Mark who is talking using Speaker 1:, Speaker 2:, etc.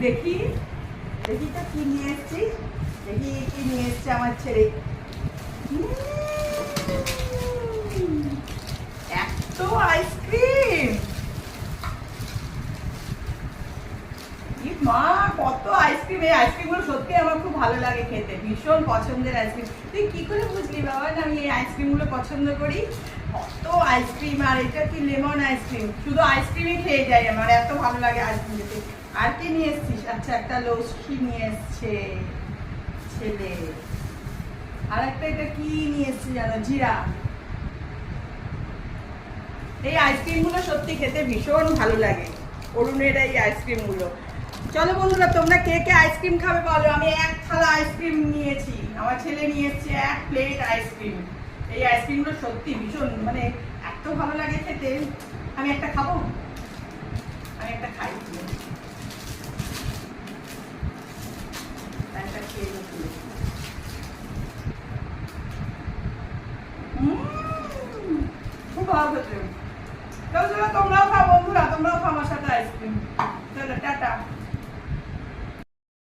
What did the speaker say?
Speaker 1: দেখি দেখি তো কি নিয়ে এসছি, দেখি কি নিয়ে এসছে আমার ছেলে। এত আইসক্রিম, মা কত আইসক্রিম! এই আইসক্রিম গুলো সত্যি আমার খুব ভালো লাগে খেতে, ভীষণ পছন্দের আইসক্রিম। তুই কি করে বুঝলি বাবা না আমি এই আইসক্রিম গুলো পছন্দ করি? কত আইসক্রিম, আর এটা কি লেমন আইসক্রিম, শুধু আইসক্রিমই খেয়ে যাই আমার, এত ভালো লাগে আইসক্রিম খেতে। আর কি নিয়ে এসছিস? আচ্ছা একটা লস্যি নিয়ে এসছে ছেলে, আর একটা এটা কি নিয়ে এসছে জানো, জিরা। এই আইসক্রিম গুলো সত্যি খেতে ভীষণ ভালো লাগে, অরুণের এই আইসক্রিম গুলো। চলো বন্ধুরা, তোমরা কে কে আইসক্রিম খাবে বলো। আমি এক থালা আইসক্রিম নিয়েছি, আমার ছেলে নিয়ে এসছে এক প্লেট আইসক্রিম। এই আইসক্রিম গুলো সত্যি ভীষণ মানে এত ভালো লাগে খেতে। আমি একটা খাবো, আমি একটা খাই, একটা খেয়ে দেখি। খুব ভালো খেতে। তোমরাও খাও বন্ধুরা, তোমরাও খাও আমার সাথে আইসক্রিম।